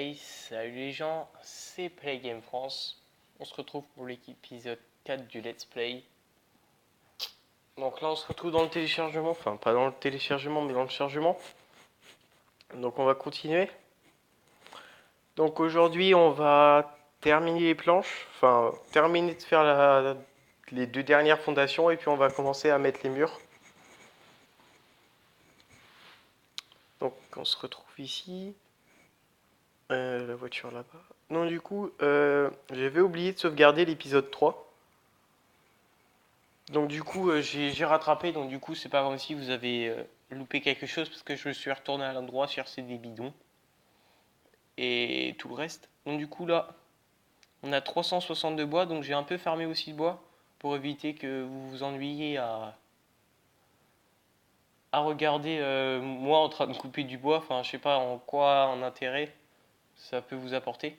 Play. Salut les gens, c'est Play Game France. On se retrouve pour l'épisode 4 du Let's Play. Donc là on se retrouve dans le téléchargement, enfin pas dans le téléchargement mais dans le chargement. Donc on va continuer. Donc aujourd'hui on va terminer les planches, enfin terminer de faire les deux dernières fondations et puis on va commencer à mettre les murs. Donc on se retrouve ici. La voiture là-bas. Non, du coup, j'avais oublié de sauvegarder l'épisode 3. Donc du coup, j'ai rattrapé. Donc du coup, c'est pas comme si vous avez loupé quelque chose parce que je me suis retourné à l'endroit chercher des bidons et tout le reste. Donc du coup là, on a 362 bois. Donc j'ai un peu farmé aussi le bois pour éviter que vous vous ennuyiez à regarder moi en train de couper du bois. Enfin, je sais pas en quoi en intérêt ça peut vous apporter.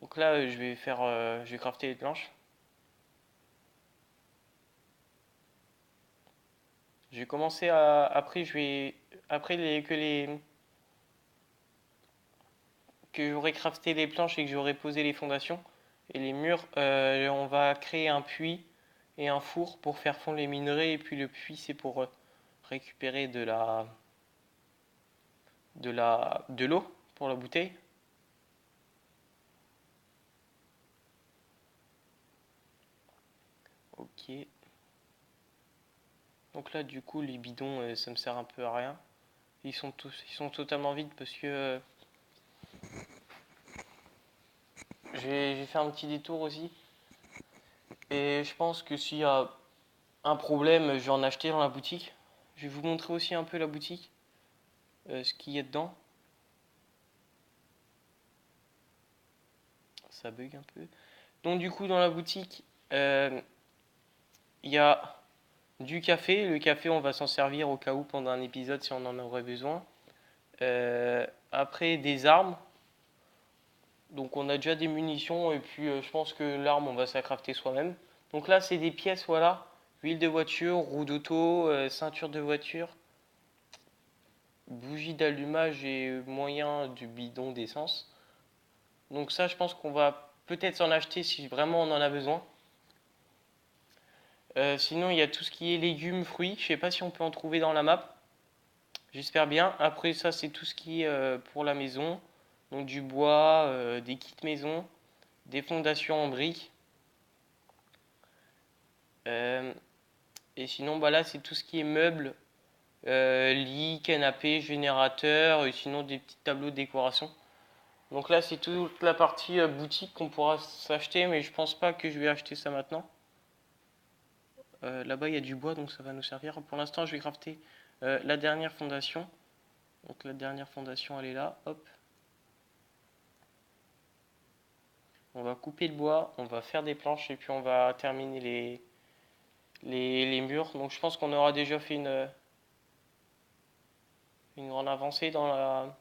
Donc là, je vais crafter les planches. J'ai commencé à. Après, je vais. Après que j'aurai crafté les planches et que j'aurai posé les fondations et les murs, on va créer un puits et un four pour faire fondre les minerais. Et puis le puits, c'est pour récupérer de l'eau pour la bouteille. Ok. Donc là, du coup, les bidons, ça me sert un peu à rien. Ils sont totalement vides parce que j'ai fait un petit détour aussi. Et je pense que s'il y a un problème, je vais en acheter dans la boutique. Je vais vous montrer aussi un peu la boutique, ce qu'il y a dedans. Ça bug un peu. Donc du coup dans la boutique, il y a du café. Le café, on va s'en servir au cas où pendant un épisode si on en aurait besoin. Après des armes. Donc on a déjà des munitions et puis je pense que l'arme on va se la crafter soi-même. Donc là c'est des pièces, voilà. Huile de voiture, roue d'auto, ceinture de voiture, bougie d'allumage et moyen du bidon d'essence. Donc ça, je pense qu'on va peut-être s'en acheter si vraiment on en a besoin. Sinon, il y a tout ce qui est légumes, fruits. Je sais pas si on peut en trouver dans la map. J'espère bien. Après, ça, c'est tout ce qui est pour la maison. Donc du bois, des kits maison, des fondations en briques. Euh, et sinon, bah là, c'est tout ce qui est meubles, lit, canapé, générateur, et sinon des petits tableaux de décoration. Donc là, c'est toute la partie boutique qu'on pourra s'acheter, mais je pense pas que je vais acheter ça maintenant. Là-bas, il y a du bois, donc ça va nous servir. Pour l'instant, je vais crafter la dernière fondation. Donc la dernière fondation, elle est là. Hop. On va couper le bois, on va faire des planches et puis on va terminer les murs. Donc je pense qu'on aura déjà fait une grande avancée dans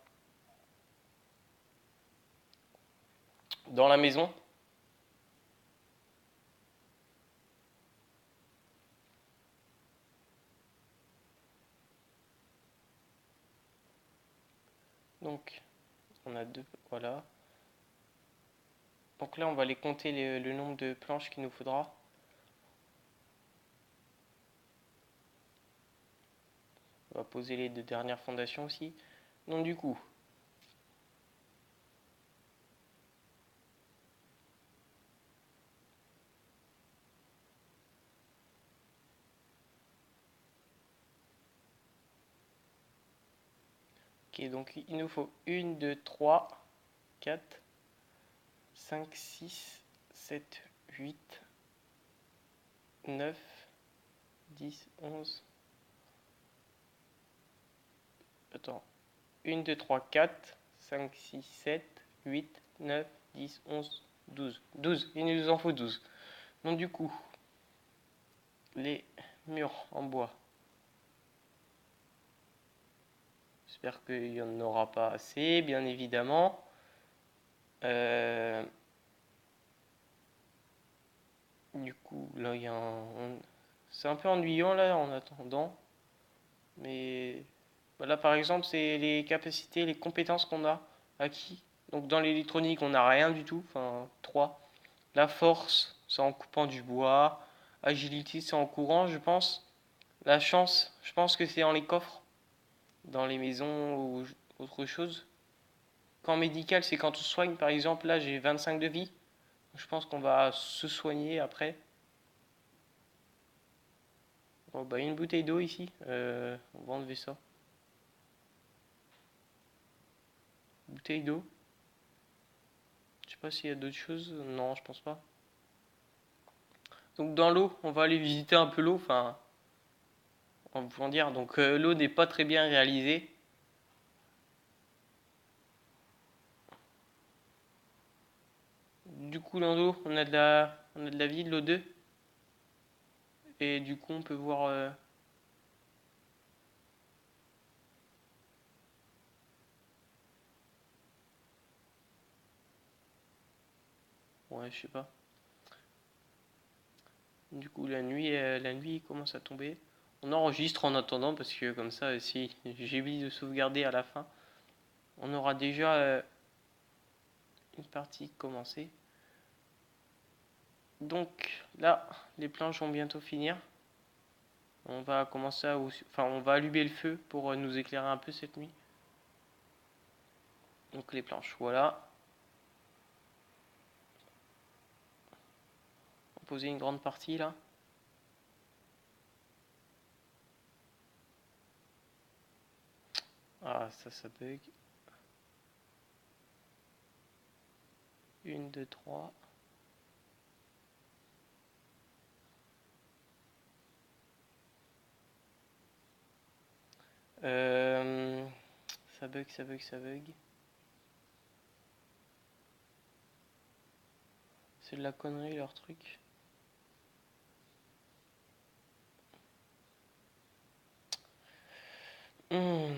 la maison. Donc on a deux, voilà. Donc là, on va aller compter le nombre de planches qu'il nous faudra. On va poser les deux dernières fondations aussi. Donc du coup, ok, donc il nous faut 1, 2, 3, 4, 5, 6, 7, 8, 9, 10, 11. Attends. 1, 2, 3, 4, 5, 6, 7, 8, 9, 10, 11, 12. 12. Il nous en faut 12. Donc du coup, les murs en bois. J'espère qu'il n'y en aura pas assez, bien évidemment. Du coup, là, il y a c'est un peu ennuyant, là, en attendant. Mais là, par exemple, c'est les capacités, les compétences qu'on a acquis Donc dans l'électronique, on n'a rien du tout. Enfin, 3. La force, c'est en coupant du bois. Agility, c'est en courant, je pense. La chance, je pense que c'est dans les coffres, dans les maisons ou autre chose. Quand médical, c'est quand on soigne. Par exemple, là, j'ai 25 de vie. Je pense qu'on va se soigner après. Bon, bah, une bouteille d'eau ici. On va enlever ça. Bouteille d'eau. Je sais pas s'il y a d'autres choses. Non, je pense pas. Donc dans l'eau, on va aller visiter un peu l'eau. Enfin, en voulant dire. Donc l'eau n'est pas très bien réalisée. Du coup, dans l'eau, on a de la vie, de l'eau 2. Et du coup, on peut voir. Ouais, je sais pas. Du coup, la nuit commence à tomber. On enregistre en attendant parce que comme ça, si j'ai oublié de sauvegarder à la fin, on aura déjà une partie commencée. Donc là, les planches vont bientôt finir. On va commencer enfin, on va allumer le feu pour nous éclairer un peu cette nuit. Donc les planches, voilà. On va poser une grande partie là. Ah, ça bug. 1, 2, 3. Euh, ça bug, ça bug, ça bug. C'est de la connerie leur truc. Hmm.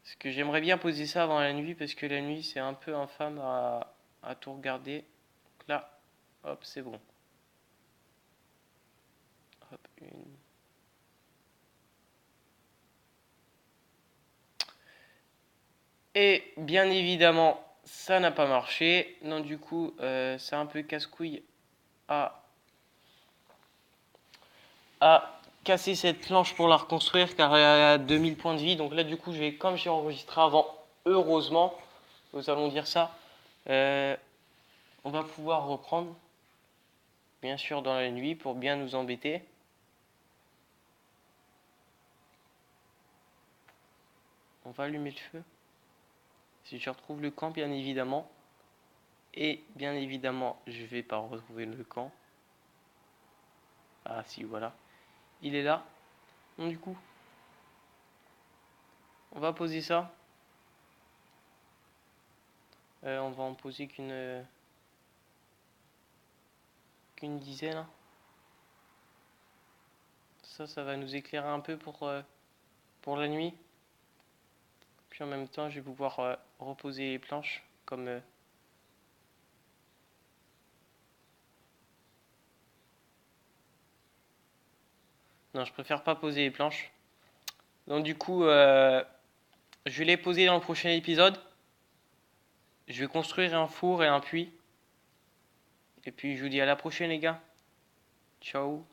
Parce que j'aimerais bien poser ça avant la nuit parce que la nuit c'est un peu infâme à tout regarder. Donc là, hop, c'est bon. Hop, une. Et bien évidemment, ça n'a pas marché. Donc du coup, c'est un peu casse-couille à, à casser cette planche pour la reconstruire car elle a 2000 points de vie. Donc là, du coup, comme j'ai enregistré avant, heureusement, nous allons dire ça, euh, on va pouvoir reprendre, bien sûr, dans la nuit pour bien nous embêter. On va allumer le feu. Si je retrouve le camp, bien évidemment. Et bien évidemment, je vais pas retrouver le camp. Ah si, voilà. Il est là. Donc du coup, on va poser ça. On va en poser qu'une dizaine, hein. Ça va nous éclairer un peu pour la nuit. Puis en même temps, je vais pouvoir reposer les planches comme... Non, je préfère pas poser les planches. Donc du coup, je vais les poser dans le prochain épisode. Je vais construire un four et un puits. Et puis je vous dis à la prochaine les gars. Ciao.